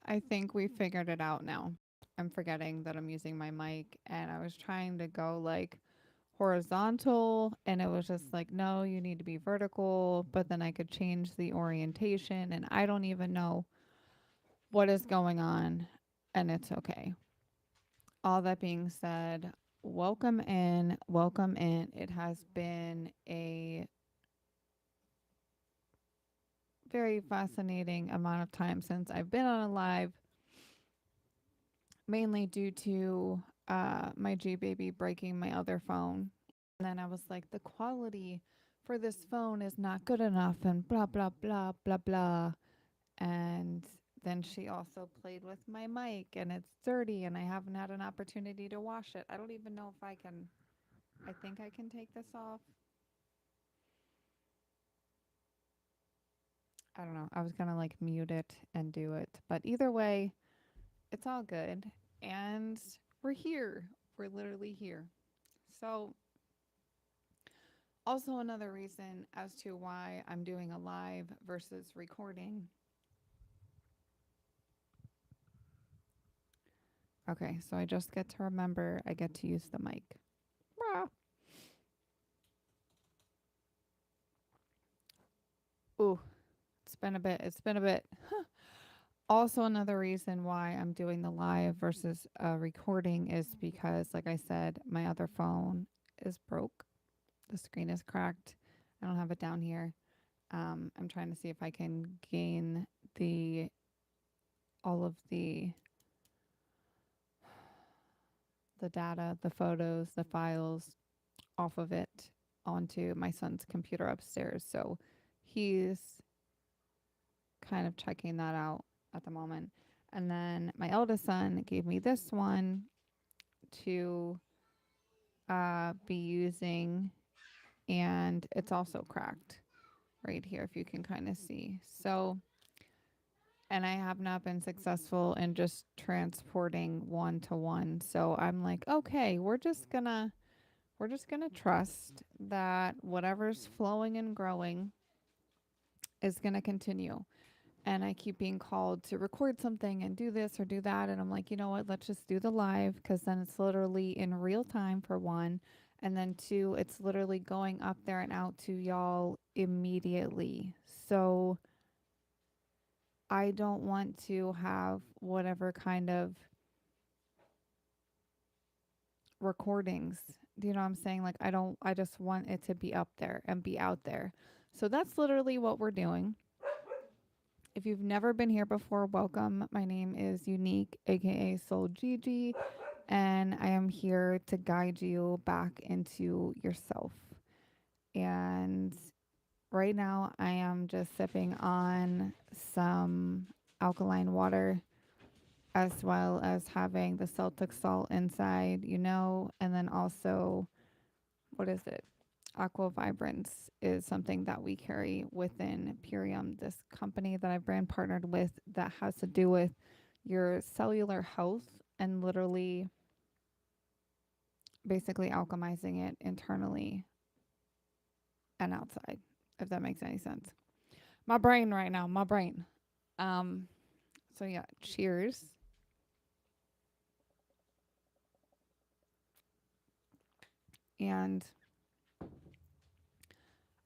I think we figured it out now. I'm forgetting that I'm using my mic and I was trying to go like horizontal and it was just like, no, you need to be vertical, but then I could change the orientation and I don't even know what is going on and it's okay. All that being said, welcome in, welcome in. It has been a very fascinating amount of time since I've been on a live, mainly due to my G baby breaking my other phone. And then I was like, the quality for this phone is not good enough, and blah, blah, blah, blah, blah. And then she also played with my mic, and it's dirty, and I haven't had an opportunity to wash it. I don't even know if I can. I think I can take this off. I don't know. I was going to like mute it and do it. But either way, it's all good. And we're here. We're literally here. So, also another reason as to why I'm doing a live versus recording. Okay, so I just get to remember I get to use the mic. Ooh, it's been a bit. It's been a bit. Also, another reason why I'm doing the live versus recording is because, like I said, my other phone is broke. The screen is cracked. I don't have it down here. I'm trying to see if I can gain the all of the data, the photos, the files off of it onto my son's computer upstairs. So he's kind of checking that out at the moment. And then my eldest son gave me this one to be using, and it's also cracked right here, if you can kind of see. So, and I have not been successful in just transporting one to one. So I'm like, okay, we're just gonna trust that whatever's flowing and growing is gonna continue. And I keep being called to record something and do this or do that. And I'm like, you know what? Let's just do the live because then it's literally in real time for one. And then two, it's literally going up there and out to y'all immediately. So I don't want to have whatever kind of recordings. Do you know what I'm saying? Like, I just want it to be up there and be out there. So that's literally what we're doing. If you've never been here before, welcome. My name is Unique, aka Soul Gigi, and I am here to guide you back into yourself. And right now, I am just sipping on some alkaline water as well as having the Celtic salt inside, and then also, what is it? Aqua Vibrance is something that we carry within Purium, this company that I've brand partnered with that has to do with your cellular health and literally basically alchemizing it internally and outside, if that makes any sense. My brain right now, my brain. Um, so yeah, cheers. And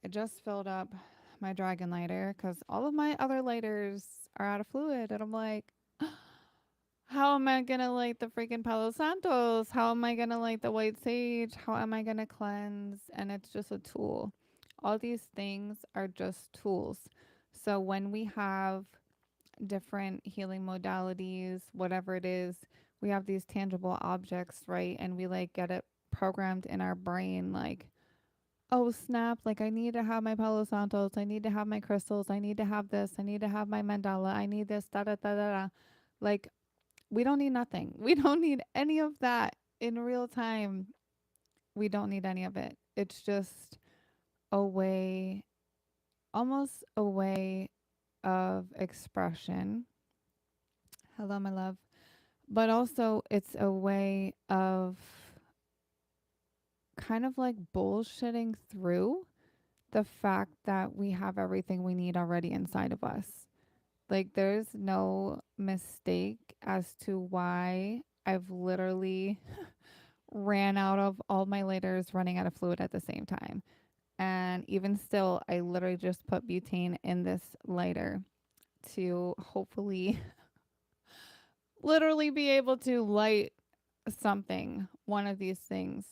I just filled up my dragon lighter because all of my other lighters are out of fluid. And I'm like, how am I going to light the freaking Palo Santos? How am I going to light the white sage? How am I going to cleanse? And it's just a tool. All these things are just tools. So when we have different healing modalities, whatever it is, we have these tangible objects, right? And we like get it programmed in our brain like, oh snap, like I need to have my Palo Santos, I need to have my crystals, I need to have this, I need to have my mandala, I need this, da da da da da. Like we don't need nothing. We don't need any of that in real time. We don't need any of it. It's just a way, almost a way of expression. Hello, my love. But also, it's a way of kind of like bullshitting through the fact that we have everything we need already inside of us. Like, there's no mistake as to why I've literally ran out of all my lighters running out of fluid at the same time. And even still, I literally just put butane in this lighter to hopefully literally be able to light something, one of these things,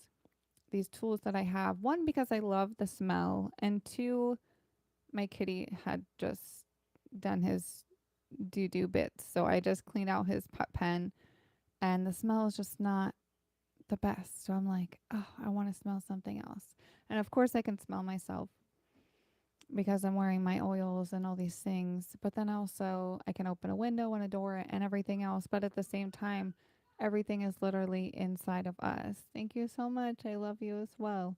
these tools that I have. One, because I love the smell, and two, my kitty had just done his doo bits. So I just cleaned out his pup pen, and the smell is just not the best. So I'm like, oh, I want to smell something else. And of course, I can smell myself because I'm wearing my oils and all these things. But then also, I can open a window and a door and everything else. But at the same time, everything is literally inside of us. Thank you so much. I love you as well.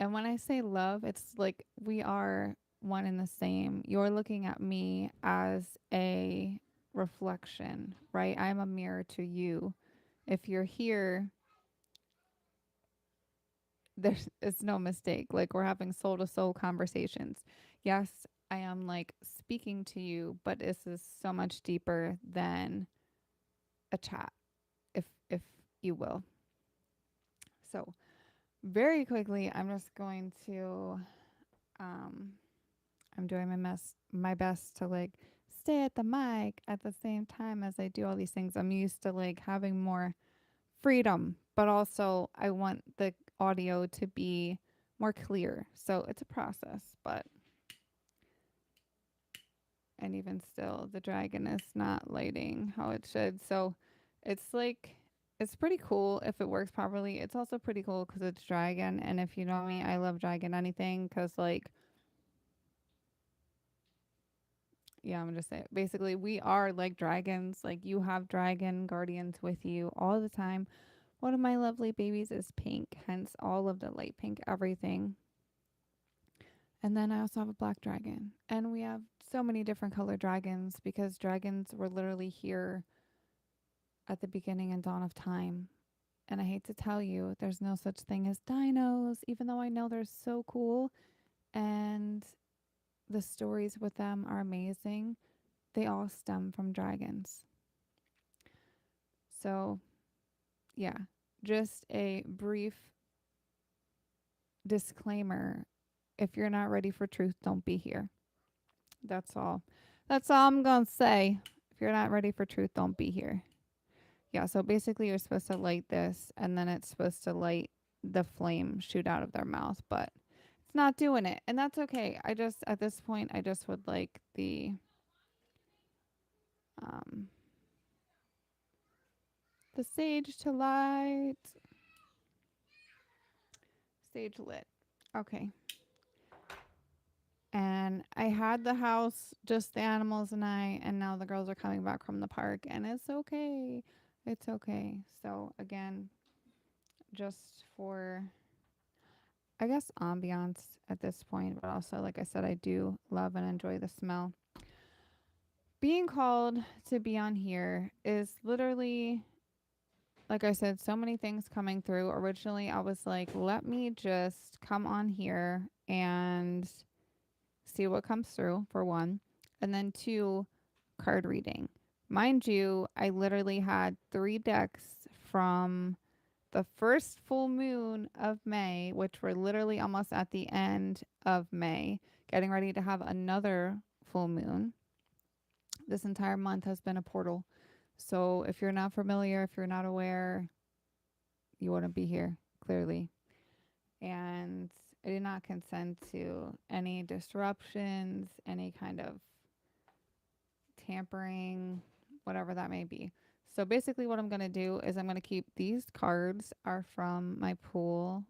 And when I say love, it's like we are one and the same. You're looking at me as a reflection, right? I'm a mirror to you. If you're here, there's it's no mistake. Like, we're having soul to soul conversations. Yes, I am like speaking to you, but this is so much deeper than a chat, if you will. So very quickly, I'm just going to um I'm doing my best to like stay at the mic at the same time as I do all these things. I'm used to like having more freedom, but also I want the audio to be more clear. So it's a process, but and even still the dragon is not lighting how it should. So it's like it's pretty cool if it works properly. It's also pretty cool because it's dragon, and if you know me, I love dragon anything because like yeah, I'm gonna say it. Basically, we are like dragons. Like, you have dragon guardians with you all the time. One of my lovely babies is pink, hence all of the light pink everything. And then I also have a black dragon. And we have so many different color dragons because dragons were literally here at the beginning and dawn of time. And I hate to tell you, there's no such thing as dinos, even though I know they're so cool and the stories with them are amazing. They all stem from dragons. So, yeah, just a brief disclaimer. If you're not ready for truth, don't be here. That's all. That's all I'm going to say. If you're not ready for truth, don't be here. Yeah, so basically, you're supposed to light this, and then it's supposed to light the flame shoot out of their mouth, but it's not doing it. And that's okay. At this point, I just would like um, the sage to light. Sage lit. Okay. And I had the house, just the animals and I, and now the girls are coming back from the park, and it's okay. It's okay. So, again, just for, I guess, ambiance at this point, but also, like I said, I do love and enjoy the smell. Being called to be on here is literally, like I said, so many things coming through. Originally, I was like, let me just come on here and see what comes through, for one. And then two, card reading. Mind you, I literally had 3 decks from the first full moon of May, which we're literally almost at the end of May, getting ready to have another full moon. This entire month has been a portal. So if you're not familiar, if you're not aware, you wouldn't be here, clearly. And I did not consent to any disruptions, any kind of tampering, whatever that may be. So basically what I'm going to do is I'm going to keep these cards are from my pool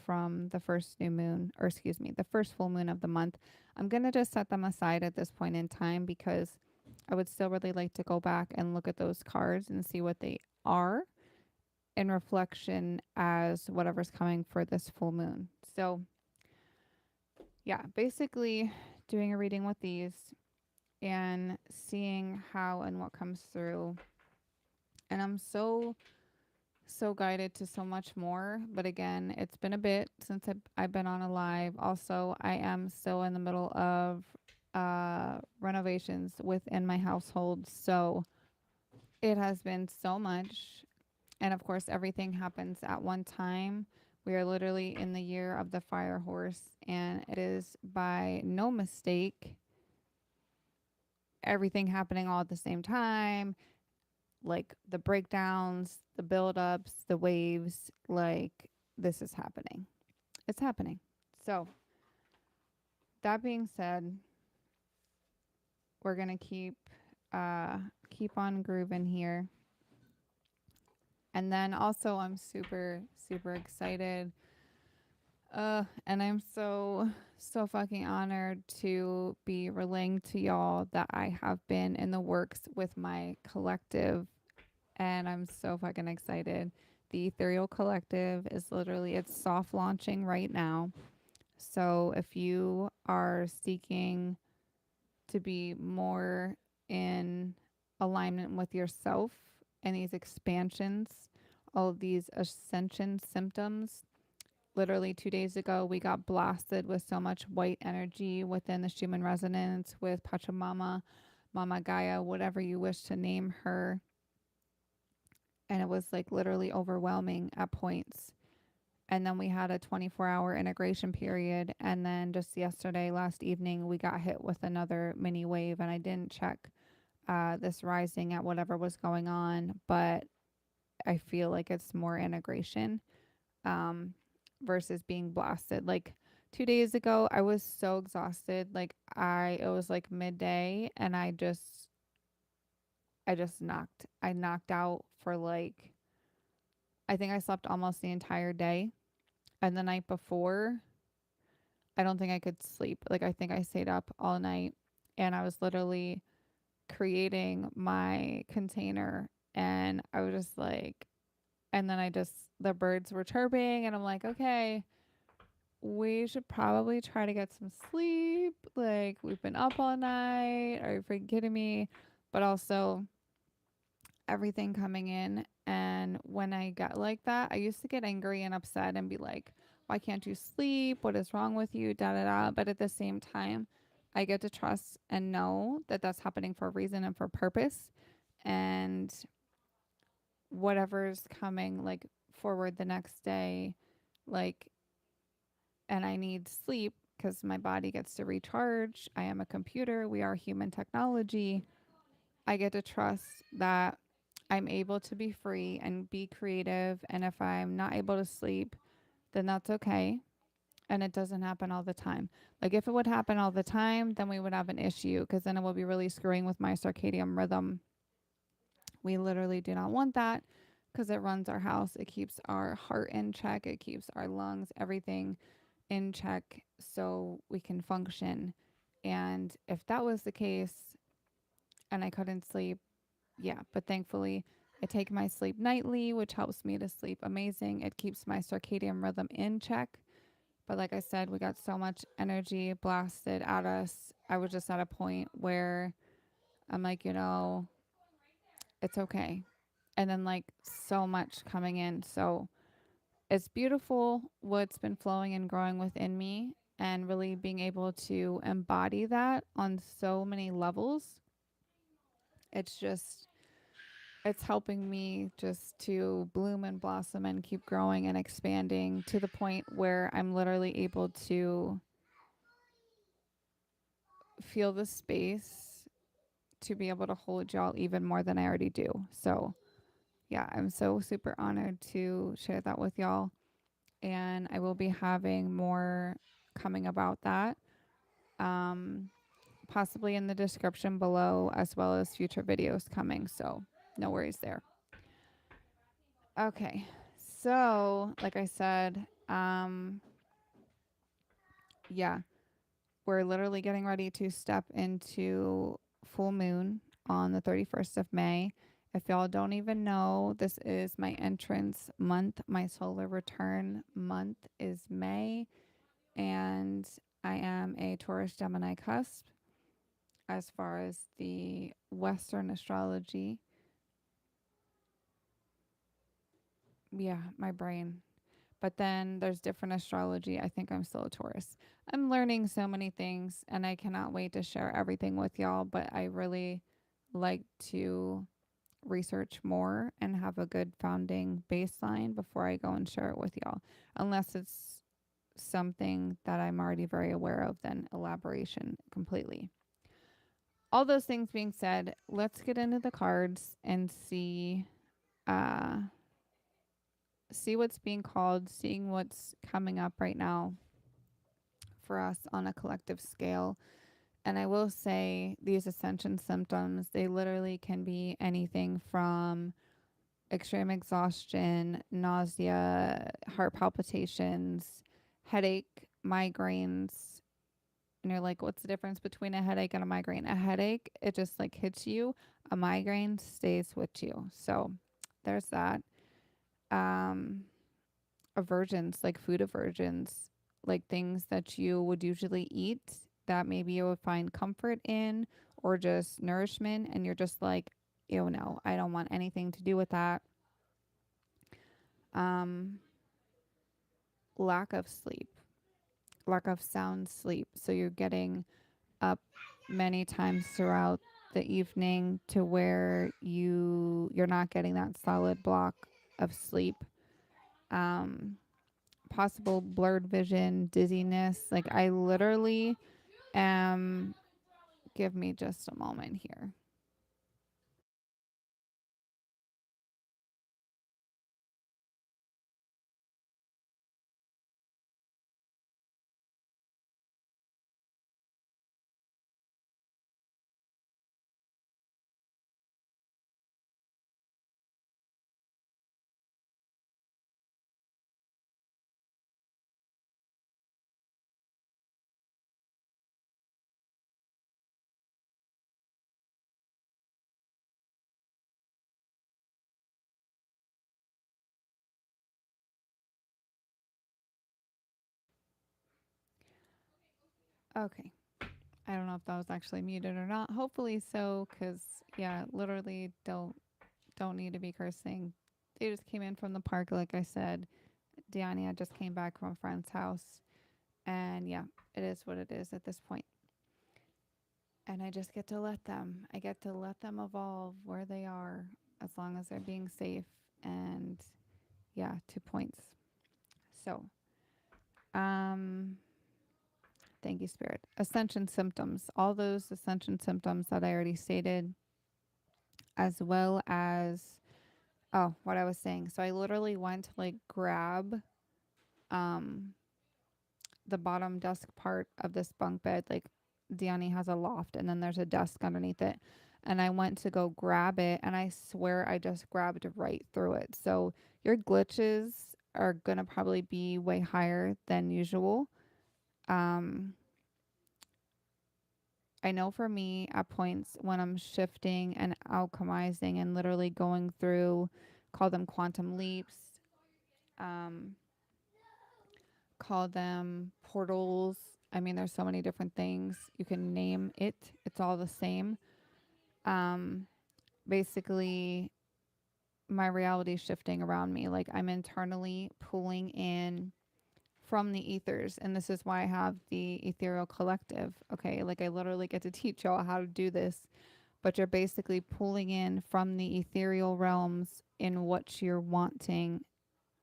from the first new moon, or excuse me, the first full moon of the month. I'm going to just set them aside at this point in time because I would still really like to go back and look at those cards and see what they are in reflection as whatever's coming for this full moon. So yeah, basically doing a reading with these and seeing how and what comes through. And I'm so guided to so much more. But again, it's been a bit since I've been on a live. Also, I am still in the middle of renovations within my household. So it has been so much. And of course, everything happens at one time. We are literally in the year of the fire horse, and it is by no mistake everything happening all at the same time, like the breakdowns, the buildups, the waves. Like, this is happening. It's happening. So, that being said, we're gonna keep on grooving here. And then also, I'm super super excited. And I'm so fucking honored to be relaying to y'all that I have been in the works with my collective, and I'm so fucking excited. The Ethereal Collective is literally, it's soft launching right now. So if you are seeking to be more in alignment with yourself and these expansions, all of these ascension symptoms, literally 2 days ago, we got blasted with so much white energy within the Schumann resonance with Pachamama, Mama Gaia, whatever you wish to name her. And it was like literally overwhelming at points. And then we had a 24-hour integration period. And then just yesterday, last evening, we got hit with another mini wave. And I didn't check this rising at whatever was going on, but I feel like it's more integration um, versus being blasted. Like 2 days ago, I was so exhausted. Like it was like midday, and I knocked out for like, I think I slept almost the entire day. And the night before, I don't think I could sleep. Like, I think I stayed up all night, and I was literally creating my container, and I was just like, and then the birds were chirping, and I'm like, okay, we should probably try to get some sleep. Like, we've been up all night. Are you freaking kidding me? But also, everything coming in. And when I get like that, I used to get angry and upset and be like, why can't you sleep? What is wrong with you? Da da da. But at the same time, I get to trust and know that that's happening for a reason and for purpose. And whatever's coming, like, forward the next day, like, and I need sleep because my body gets to recharge. I am a computer. We are human technology. I get to trust that I'm able to be free and be creative. And if I'm not able to sleep, then that's okay. And it doesn't happen all the time. Like, if it would happen all the time, then we would have an issue because then it will be really screwing with my circadian rhythm. We literally do not want that because it runs our house. It keeps our heart in check. It keeps our lungs, everything in check so we can function. And if that was the case and I couldn't sleep, yeah, but thankfully I take my sleep nightly, which helps me to sleep amazing. It keeps my circadian rhythm in check. But like I said, we got so much energy blasted at us. I was just at a point where I'm like, it's okay. And then like so much coming in. So it's beautiful what's been flowing and growing within me, and really being able to embody that on so many levels. It's just, it's helping me just to bloom and blossom and keep growing and expanding to the point where I'm literally able to feel the space to be able to hold y'all even more than I already do. So, yeah, I'm so super honored to share that with y'all. And I will be having more coming about that, um, possibly in the description below, as well as future videos coming. So, no worries there. Okay. So, like I said, yeah, we're literally getting ready to step into full moon on the 31st of May. If y'all don't even know, this is my entrance month. My solar return month is May, and I am a Taurus Gemini cusp as far as the Western astrology. Yeah, my brain. But then there's different astrology. I think I'm still a Taurus. I'm learning so many things and I cannot wait to share everything with y'all. But I really like to research more and have a good founding baseline before I go and share it with y'all. Unless it's something that I'm already very aware of, then elaboration completely. All those things being said, let's get into the cards and uh see what's being called, seeing what's coming up right now for us on a collective scale. And I will say these ascension symptoms, they literally can be anything from extreme exhaustion, nausea, heart palpitations, headache, migraines. And you're like, what's the difference between a headache and a migraine? A headache, it just like hits you. A migraine stays with you. So there's that. Um, Aversions, like food aversions, like things that you would usually eat that maybe you would find comfort in or just nourishment. And you're just like, ew, no, I don't want anything to do with that. Um, Lack of sleep, lack of sound sleep. So you're getting up many times throughout the evening to where you're not getting that solid block of sleep. Um, Possible blurred vision, dizziness. Like I literally am. Give me just a moment here. Okay. I don't know if that was actually muted or not. Hopefully so, because yeah, literally don't need to be cursing. They just came in from the park, like I said. Diania just came back from a friend's house, and yeah, it is what it is at this point. And I just get to let them. I get to let them evolve where they are, as long as they're being safe. And yeah, 2 points. So, um, thank you, Spirit. Ascension symptoms. All those ascension symptoms that I already stated, as well as what I was saying. So I literally went to like grab um the bottom desk part of this bunk bed. Like Diani has a loft and then there's a desk underneath it. And I went to go grab it and I swear I just grabbed right through it. So your glitches are gonna probably be way higher than usual. Um I know for me at points when I'm shifting and alchemizing and literally going through, call them quantum leaps, um, call them portals. I mean, there's so many different things. You can name it, it's all the same. Um, Basically, my reality is shifting around me. Like I'm internally pulling in from the ethers. And this is why I have the ethereal collective. Okay. Like I literally get to teach y'all how to do this, but you're basically pulling in from the ethereal realms in what you're wanting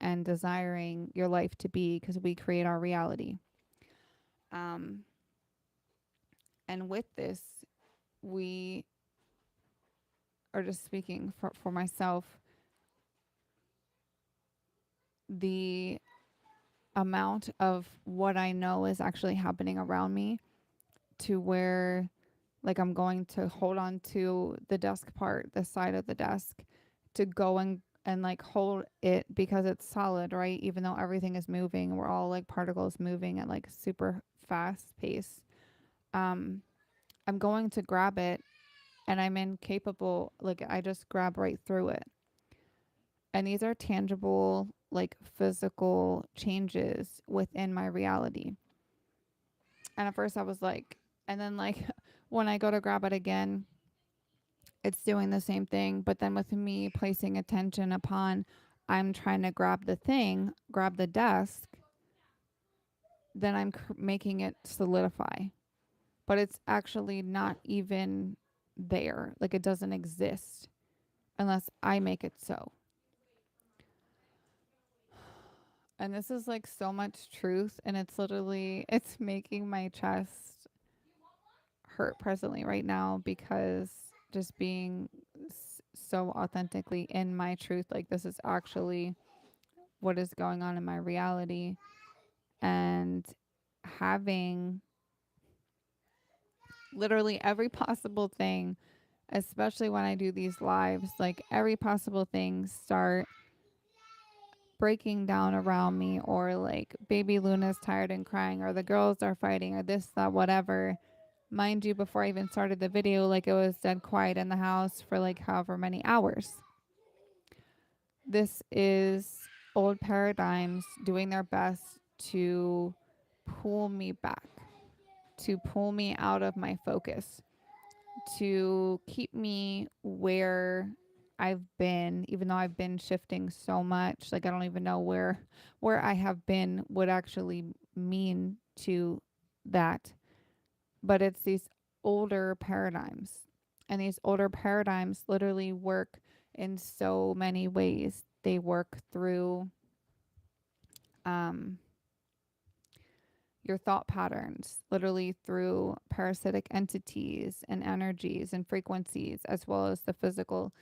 and desiring your life to be, because we create our reality. Um, and with this, we are just speaking for myself, the amount of what I know is actually happening around me, to where like I'm going to hold on to the desk part, the side of the desk, to go and like hold it because it's solid, right? Even though everything is moving, we're all like particles moving at like super fast pace. Um, I'm going to grab it and I'm incapable, like I just grab right through it. And these are tangible, like physical changes within my reality. And at first I was like, and then like when I go to grab it again, it's doing the same thing. But then with me placing attention upon, I'm trying to grab the thing, grab the desk, then I'm making it solidify. But it's actually not even there. Like it doesn't exist unless I make it so. And this is like so much truth, and it's literally, it's making my chest hurt presently right now, because just being so authentically in my truth, like this is actually what is going on in my reality. And having literally every possible thing, especially when I do these lives, like every possible thing start breaking down around me, or like baby Luna's tired and crying, or the girls are fighting, or this, that, whatever. Mind you, before I even started the video, like it was dead quiet in the house for like however many hours. This is old paradigms doing their best to pull me back, to pull me out of my focus, to keep me where I've been, even though I've been shifting so much. Like I don't even know where I have been would actually mean to that. But it's these older paradigms. And these older paradigms literally work in so many ways. They work through um your thought patterns, literally through parasitic entities and energies and frequencies, as well as the physical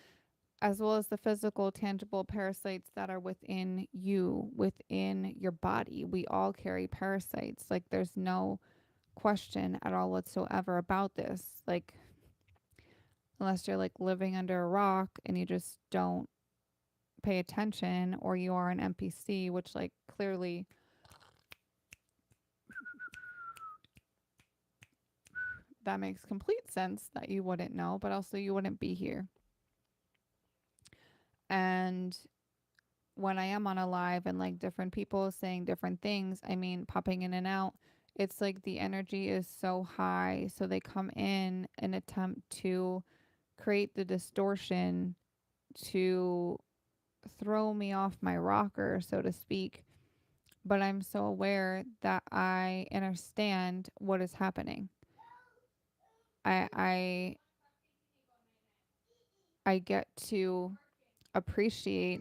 tangible parasites that are within you, within your body. We all carry parasites. Like there's no question at all whatsoever about this. Like unless you're like living under a rock and you just don't pay attention, or you are an NPC, which like clearly that makes complete sense that you wouldn't know, but also you wouldn't be here. And when I am on a live and like different people saying different things, I mean, popping in and out, it's like the energy is so high. So they come in and attempt to create the distortion to throw me off my rocker, so to speak. But I'm so aware that I understand what is happening. I I I get to appreciate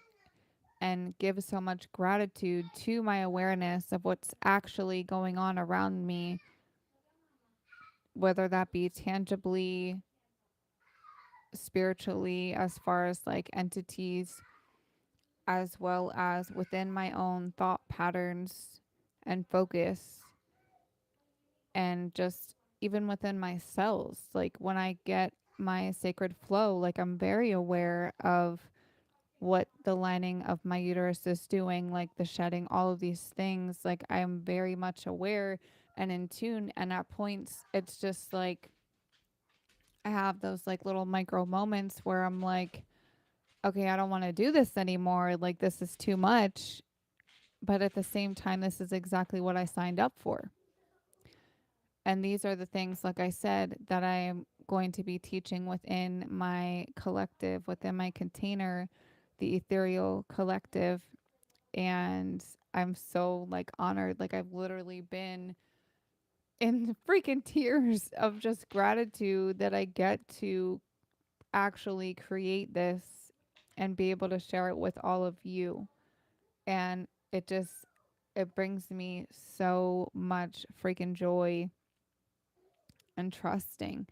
and give so much gratitude to my awareness of what's actually going on around me, whether that be tangibly, spiritually, as far as like entities, as well as within my own thought patterns and focus, and just even within my cells. Like when I get my sacred flow, like I'm very aware of what the lining of my uterus is doing, like the shedding, all of these things. Like I'm very much aware and in tune. And at points, it's just like I have those like little micro moments where I'm like, okay, I don't want to do this anymore. Like this is too much. But at the same time, this is exactly what I signed up for. And these are the things, like I said, that I am going to be teaching within my collective, within my container, the ethereal collective. And I'm so like honored. Like I've literally been in freaking tears of just gratitude that I get to actually create this and be able to share it with all of you. And it brings me so much freaking joy and trusting.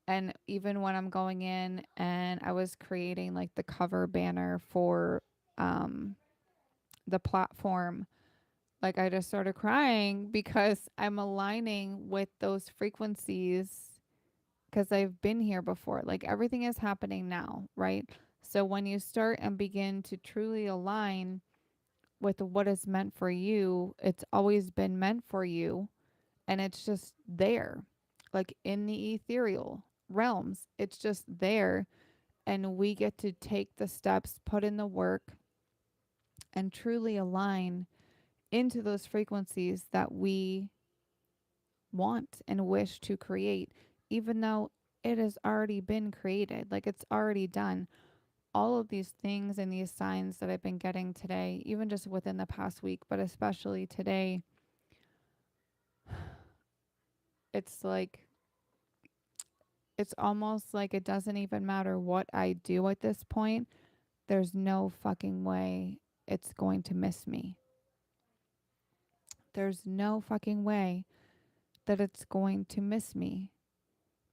And even when I'm going in and I was creating like the cover banner for um the platform, like I just started crying because I'm aligning with those frequencies, because I've been here before. Like everything is happening now, right? So when you start and begin to truly align with what is meant for you, it's always been meant for you, and it's just there. Like in the ethereal realms, it's just there, and we get to take the steps, put in the work, and truly align into those frequencies that we want and wish to create, even though it has already been created. Like it's already done. all of these things and these signs that I've been getting today, even just within the past week, but especially today, it's like, it's almost like it doesn't even matter what I do at this point. There's no fucking way it's going to miss me. There's no fucking way that it's going to miss me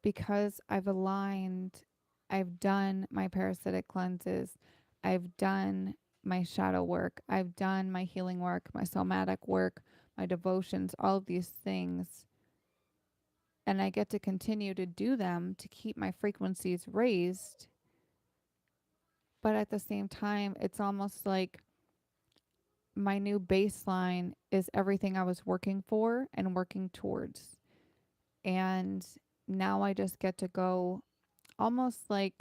because I've aligned, I've done my parasitic cleanses, I've done my shadow work, I've done my healing work, my somatic work, my devotions, all of these things. And I get to continue to do them to keep my frequencies raised. But at the same time, it's almost like my new baseline is everything I was working for and working towards. And now I just get to go almost like,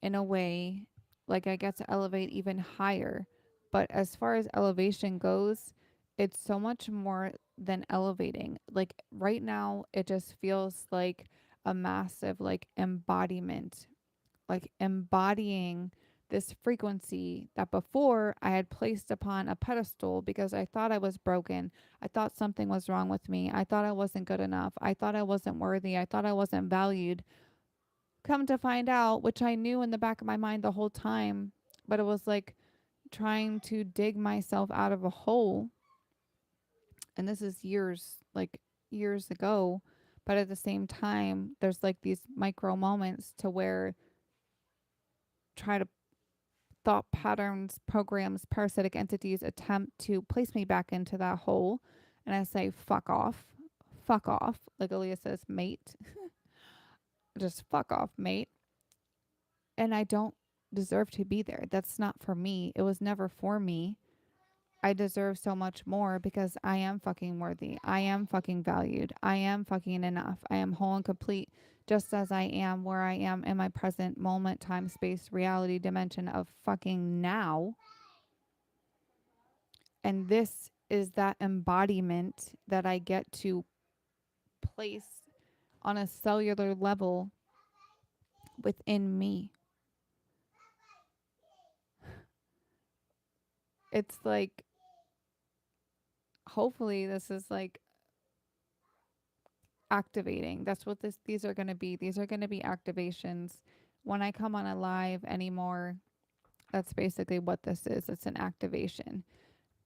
in a way, like I get to elevate even higher. But as far as elevation goes, it's so much more than elevating. Like right now, it just feels like a massive like embodiment, like embodying this frequency that before I had placed upon a pedestal because I thought I was broken. I thought something was wrong with me. I thought I wasn't good enough. I thought I wasn't worthy. I thought I wasn't valued. Come to find out, which I knew in the back of my mind the whole time, but it was like trying to dig myself out of a hole. And this is years, like years ago. But at the same time, there's like these micro moments to where try to thought patterns, programs, parasitic entities attempt to place me back into that hole. And I say, fuck off. Fuck off. Like Aaliyah says, mate. Just fuck off, mate. And I don't deserve to be there. That's not for me. It was never for me. I deserve so much more because I am fucking worthy. I am fucking valued. I am fucking enough. I am whole and complete just as I am where I am in my present moment, time, space, reality, dimension of fucking now. And this is that embodiment that I get to place on a cellular level within me. It's like, hopefully, this is like activating. That's what these are going to be. These are going to be activations. When I come on a live anymore, that's basically what this is. It's an activation.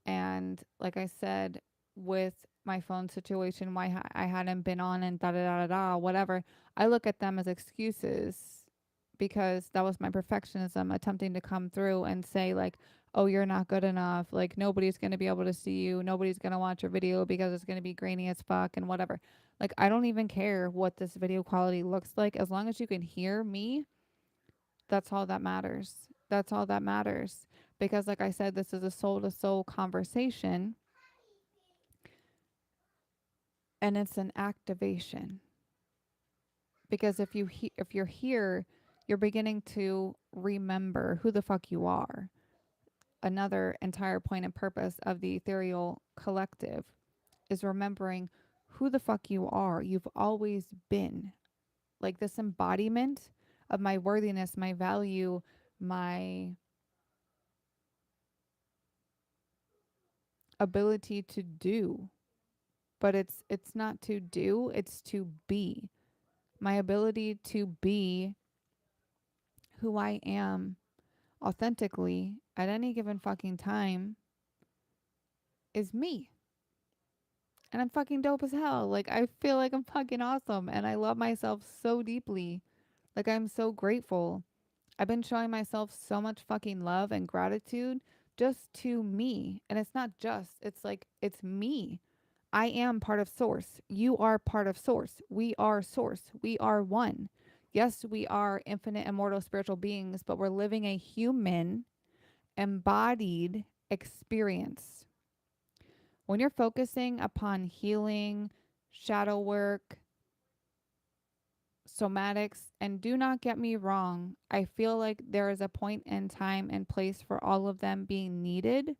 And like I said, with my phone situation, why I hadn't been on and da da da da da, whatever, I look at them as excuses because that was my perfectionism attempting to come through and say, like, oh, you're not good enough. Like, nobody's going to be able to see you. Nobody's going to watch your video because it's going to be grainy as fuck and whatever. Like, I don't even care what this video quality looks like. As long as you can hear me, that's all that matters. That's all that matters. Because, like I said, this is a soul to soul conversation and it's an activation. Because if you're here, you're beginning to remember who the fuck you are. Another entire point and purpose of the ethereal collective is remembering who the fuck you are. You've always been. Like this embodiment of my worthiness, my value, my ability to do. But it's not to do, it's to be. My ability to be who I am authentically at any given fucking time is me. And I'm fucking dope as hell. Like, I feel like I'm fucking awesome. And I love myself so deeply. Like, I'm so grateful. I've been showing myself so much fucking love and gratitude just to me. And it's not just, it's like, it's me. I am part of Source. You are part of Source. We are Source. We are one. Yes, we are infinite, immortal, spiritual beings, but we're living a human embodied experience. When you're focusing upon healing, shadow work, somatics, and do not get me wrong, I feel like there is a point in time and place for all of them being needed,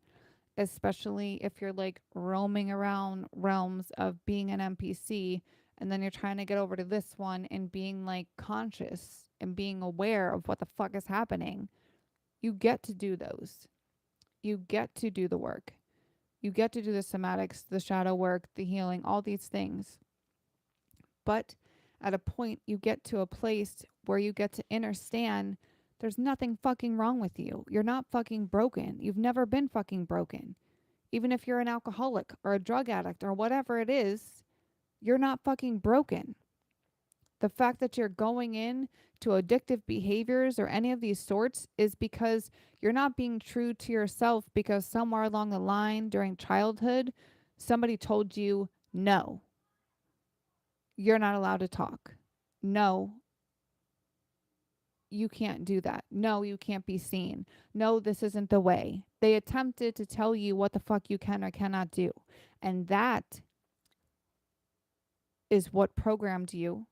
especially if you're like roaming around realms of being an NPC and then you're trying to get over to this one and being like conscious and being aware of what the fuck is happening. You get to do those. You get to do the work. You get to do the somatics, the shadow work, the healing, all these things. But at a point, you get to a place where you get to understand there's nothing fucking wrong with you. You're not fucking broken. You've never been fucking broken. Even if you're an alcoholic or a drug addict or whatever it is, you're not fucking broken. The fact that you're going in to addictive behaviors or any of these sorts is because you're not being true to yourself, because somewhere along the line during childhood, somebody told you, no, you're not allowed to talk. No, you can't do that. No, you can't be seen. No, this isn't the way. They attempted to tell you what the fuck you can or cannot do. And that is what programmed you,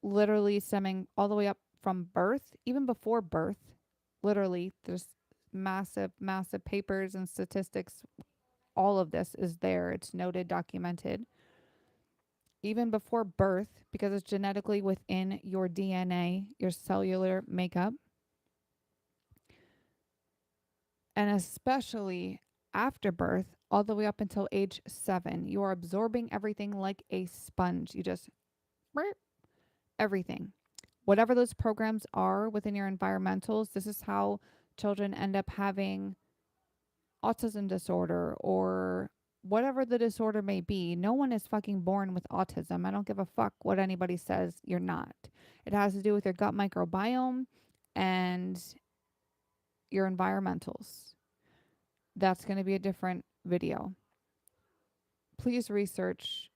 literally stemming all the way up from birth, even before birth. Literally, there's massive, massive papers and statistics. All of this is there. It's noted, documented. Even before birth, because it's genetically within your DNA, your cellular makeup. And especially after birth, all the way up until age 7, you are absorbing everything like a sponge. You just, everything. Whatever those programs are within your environmentals, this is how children end up having autism disorder or whatever the disorder may be. No one is fucking born with autism. I don't give a fuck what anybody says. You're not. It has to do with your gut microbiome and your environmentals. That's going to be a different video. Please research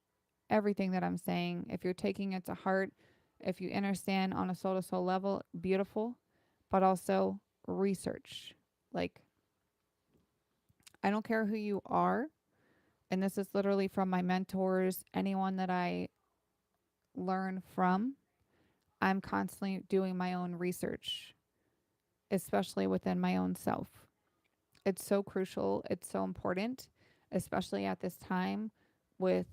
everything that I'm saying. If you're taking it to heart, if you understand on a soul to soul level, beautiful, but also research. Like, I don't care who you are. And this is literally from my mentors, anyone that I learn from. I'm constantly doing my own research, especially within my own self. It's so crucial. It's so important, especially at this time with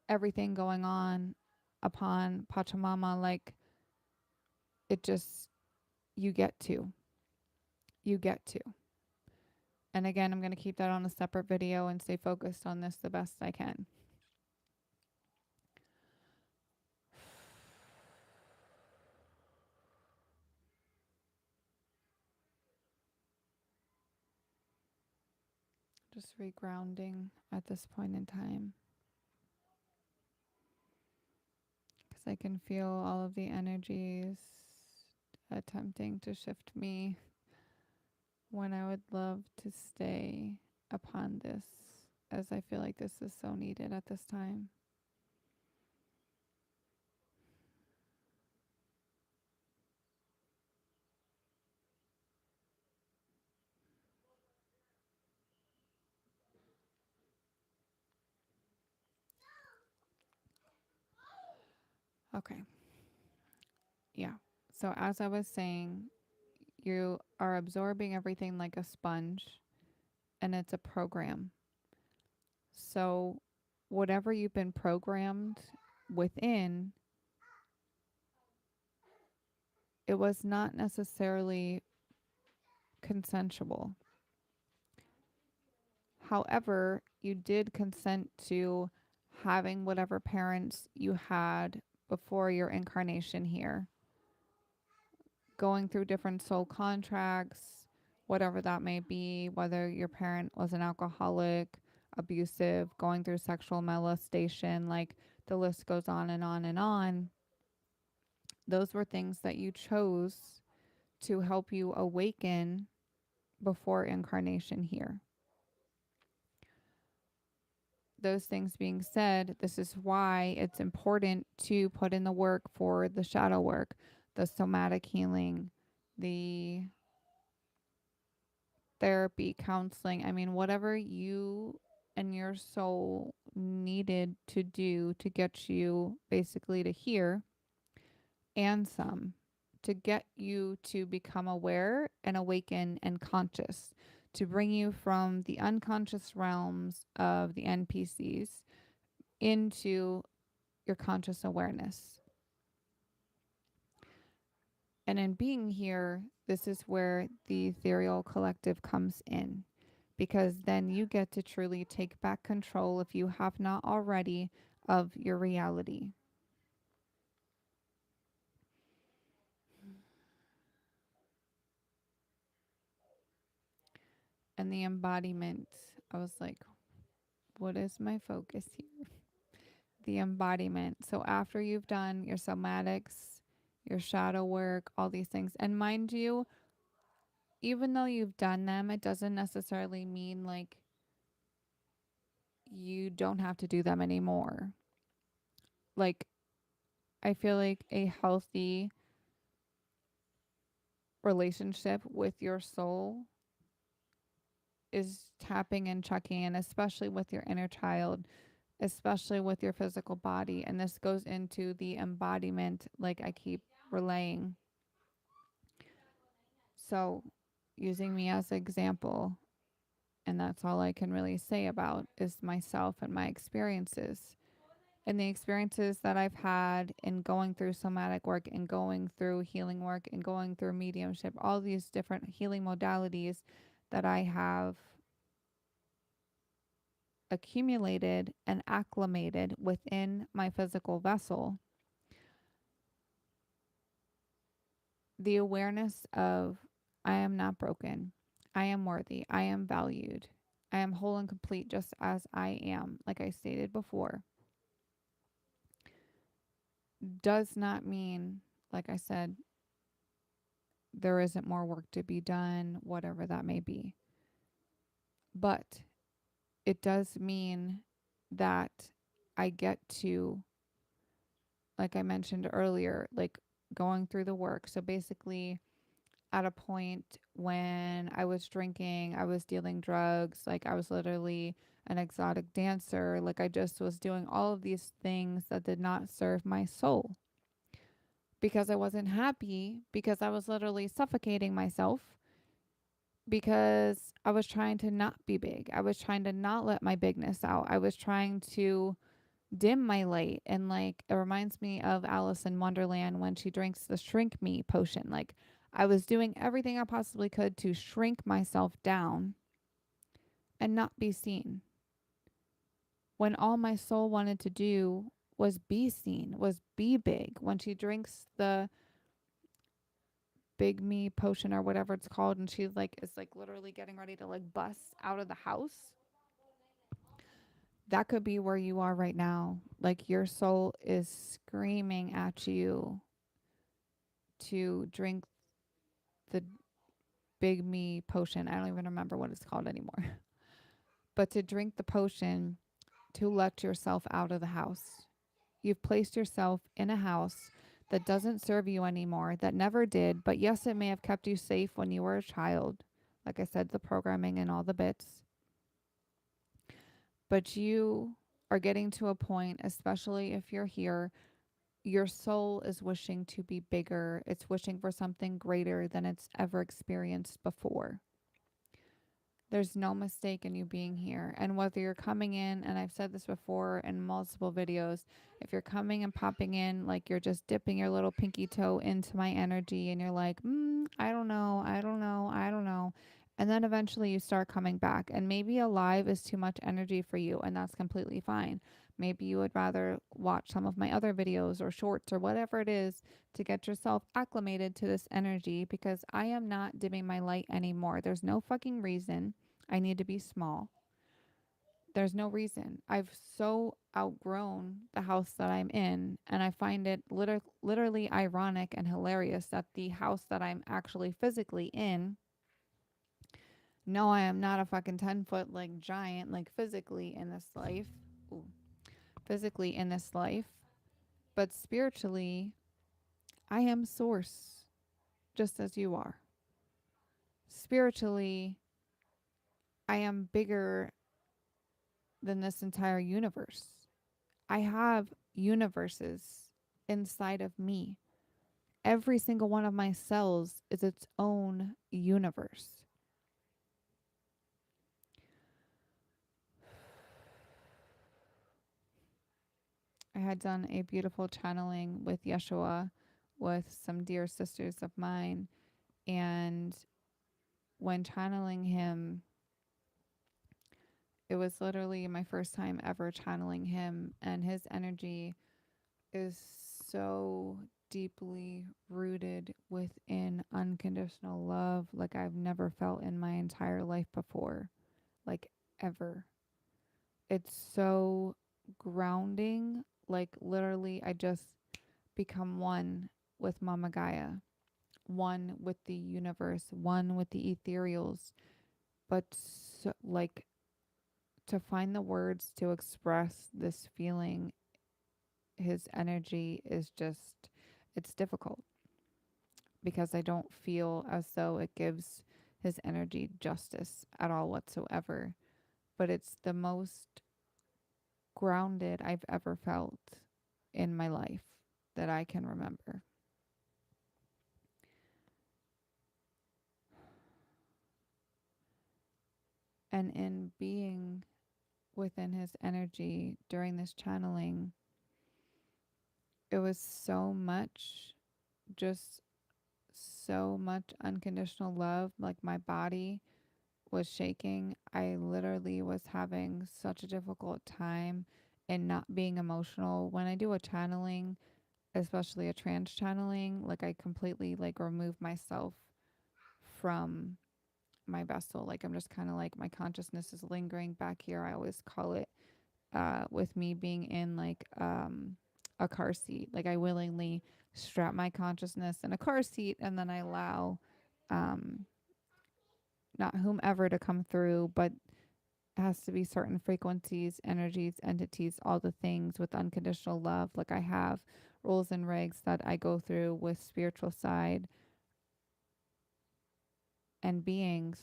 everything going on upon Pachamama. Like, it just, you get to. You get to. And again, I'm going to keep that on a separate video and stay focused on this the best I can. Just regrounding at this point in time. Because I can feel all of the energies attempting to shift me when I would love to stay upon this, as I feel like this is so needed at this time. Okay. Yeah. So as I was saying, you are absorbing everything like a sponge, and it's a program. So whatever you've been programmed within, it was not necessarily consensual. However, you did consent to having whatever parents you had before your incarnation here, going through different soul contracts, whatever that may be, whether your parent was an alcoholic, abusive, going through sexual molestation, like the list goes on and on and on. Those were things that you chose to help you awaken before incarnation here. Those things being said, this is why it's important to put in the work for the shadow work, the somatic healing, the therapy, counseling. I mean, whatever you and your soul needed to do to get you basically to here, and some, to get you to become aware and awaken and conscious, to bring you from the unconscious realms of the NPCs into your conscious awareness. And in being here, this is where the ethereal collective comes in, because then you get to truly take back control, if you have not already, of your reality. And the embodiment, I was like, what is my focus here? The embodiment. So after you've done your somatics, your shadow work, all these things, and mind you, even though you've done them, it doesn't necessarily mean like you don't have to do them anymore. Like, I feel like a healthy relationship with your soul is tapping and checking in, especially with your inner child, especially with your physical body. And this goes into the embodiment, like I keep relaying. So, using me as an example, and that's all I can really say about is myself and my experiences. And the experiences that I've had in going through somatic work and going through healing work and going through mediumship, all these different healing modalities that I have accumulated and acclimated within my physical vessel, the awareness of I am not broken, I am worthy, I am valued, I am whole and complete just as I am, like I stated before, does not mean, like I said, there isn't more work to be done, whatever that may be. But it does mean that I get to, like I mentioned earlier, like going through the work. So basically, at a point when I was drinking, I was dealing drugs, like I was literally an exotic dancer, like I just was doing all of these things that did not serve my soul because I wasn't happy, because I was literally suffocating myself, because I was trying to not be big. I was trying to not let my bigness out. I was trying to dim my light. And like, it reminds me of Alice in Wonderland when she drinks the shrink me potion. Like, I was doing everything I possibly could to shrink myself down and not be seen, when all my soul wanted to do was be seen, was be big. When she drinks the big me potion or whatever it's called, and she's like, is like literally getting ready to like bust out of the house. That could be where you are right now. Like, your soul is screaming at you to drink the big me potion. I don't even remember what it's called anymore. But to drink the potion to let yourself out of the house. You've placed yourself in a house that doesn't serve you anymore, that never did. But yes, it may have kept you safe when you were a child. Like I said, the programming and all the bits. But you are getting to a point, especially if you're here, your soul is wishing to be bigger. It's wishing for something greater than it's ever experienced before. There's no mistake in you being here. And whether you're coming in, and I've said this before in multiple videos, if you're coming and popping in, like you're just dipping your little pinky toe into my energy and you're like, I don't know, I don't know, I don't know. And then eventually you start coming back. And maybe a live is too much energy for you, and that's completely fine. Maybe you would rather watch some of my other videos or shorts or whatever it is to get yourself acclimated to this energy, because I am not dimming my light anymore. There's no fucking reason I need to be small. There's no reason. I've so outgrown the house that I'm in, and I find it literally ironic and hilarious that the house that I'm actually physically in, no, I am not a fucking 10-foot like giant, like physically in this life. Ooh, physically in this life, but spiritually, I am source, just as you are. Spiritually, I am bigger than this entire universe. I have universes inside of me. Every single one of my cells is its own universe. I had done a beautiful channeling with Yeshua with some dear sisters of mine. And when channeling him, it was literally my first time ever channeling him. And his energy is so deeply rooted within unconditional love like I've never felt in my entire life before, like ever. It's so grounding. Like literally, I just become one with Mama Gaia, one with the universe, one with the ethereals. But so, like to find the words to express this feeling, his energy is just, it's difficult because I don't feel as though it gives his energy justice at all whatsoever. But it's the most grounded I've ever felt in my life that I can remember. And in being within his energy during this channeling, it was so much, just so much unconditional love. Like my body was shaking. I literally was having such a difficult time in not being emotional. When I do a channeling, especially a trance channeling, like I completely like remove myself from my vessel. Like I'm just kind of like my consciousness is lingering back here. I always call it with me being in like a car seat. Like I willingly strap my consciousness in a car seat and then I allow um not whomever to come through, but it has to be certain frequencies, energies, entities, all the things with unconditional love. Like I have rules and regs that I go through with spiritual side and beings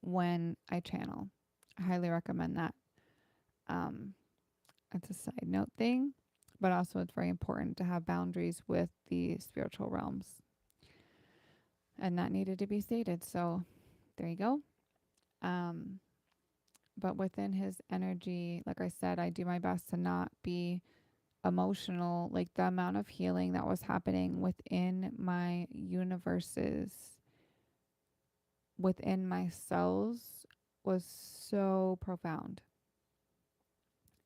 when I channel. I highly recommend that. Um, it's a side note thing, but also it's very important to have boundaries with the spiritual realms. And that needed to be stated. So there you go. Um, but within his energy, like I said, I do my best to not be emotional. Like the amount of healing that was happening within my universes, within my cells, was so profound.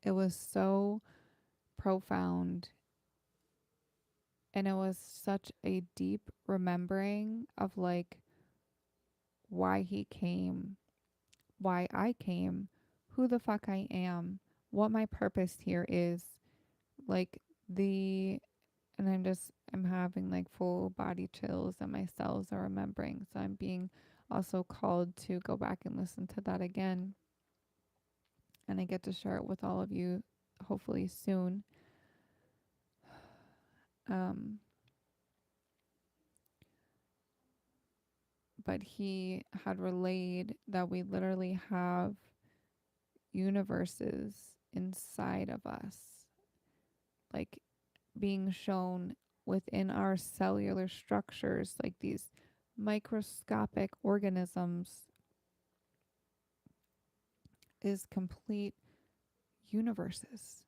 It was so profound. And it was such a deep remembering of like why he came, why I came, who the fuck I am, what my purpose here is. Like the, and I'm having like full body chills and my cells are remembering. So I'm being also called to go back and listen to that again. And I get to share it with all of you hopefully soon. Um, but he had relayed that we literally have universes inside of us, like being shown within our cellular structures, like these microscopic organisms, is complete universes.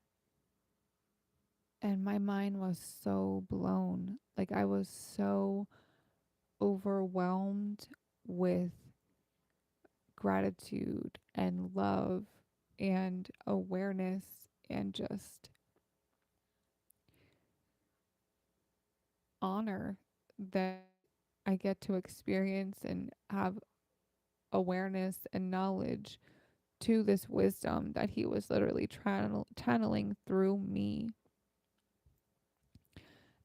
And my mind was so blown. Like I was so overwhelmed with gratitude and love and awareness and just honor that I get to experience and have awareness and knowledge to this wisdom that he was literally channeling through me.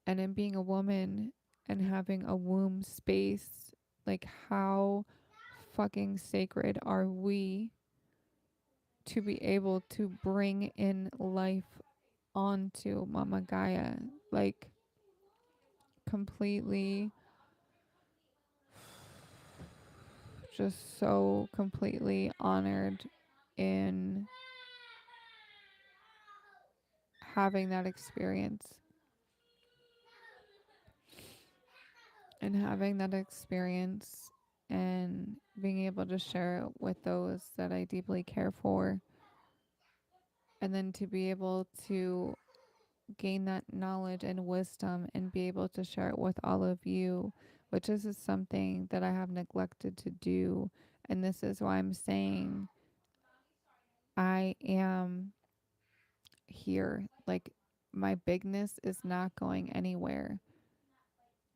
And in being a woman and having a womb space, like how fucking sacred are we to be able to bring in life onto Mama Gaia? Like completely, just so completely honored in having that experience and having that experience and being able to share it with those that I deeply care for. And then to be able to gain that knowledge and wisdom and be able to share it with all of you, which is something that I have neglected to do. And this is why I'm saying I am here. Like, my bigness is not going anywhere.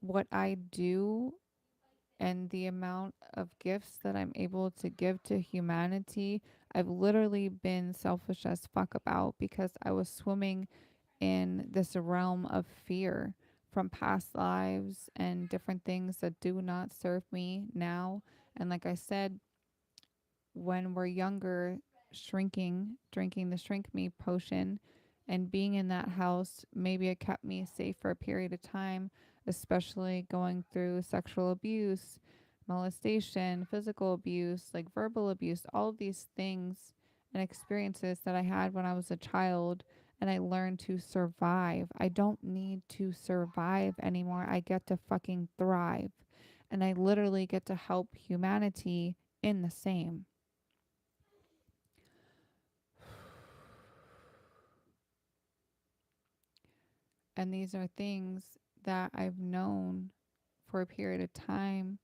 What I do and the amount of gifts that I'm able to give to humanity, I've literally been selfish as fuck about because I was swimming in this realm of fear from past lives and different things that do not serve me now. And like I said, when we're younger, shrinking, drinking the shrink me potion and being in that house, maybe it kept me safe for a period of time, especially going through sexual abuse, molestation, physical abuse, like verbal abuse, all of these things and experiences that I had when I was a child. And I learned to survive. I don't need to survive anymore. I get to fucking thrive. And I literally get to help humanity in the same. And these are things that I've known for a period of time,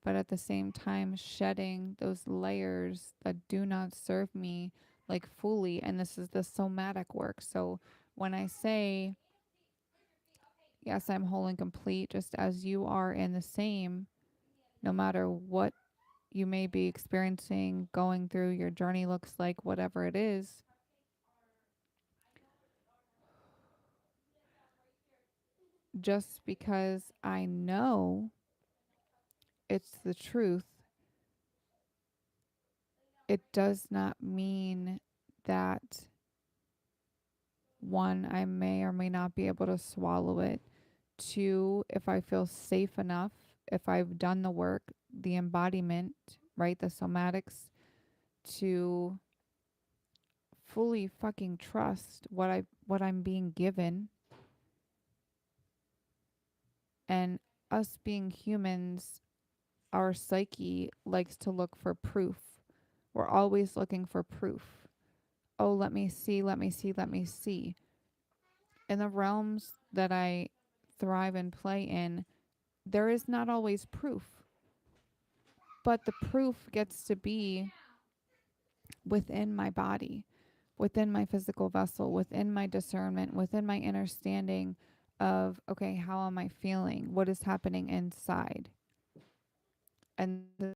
but at the same time, shedding those layers that do not serve me like fully. And this is the somatic work. So when I say, yes, I'm whole and complete, just as you are in the same, no matter what you may be experiencing, going through, your journey looks like, whatever it is, just because I know it's the truth, it does not mean that, one, I may or may not be able to swallow it. Two, if I feel safe enough, if I've done the work, the embodiment, right, the somatics, to fully fucking trust what I'm being given. And us being humans, our psyche likes to look for proof. We're always looking for proof. Oh, let me see, let me see, let me see. In the realms that I thrive and play in, there is not always proof, but the proof gets to be within my body, within my physical vessel, within my discernment, within my understanding of, okay, how am I feeling? What is happening inside? And this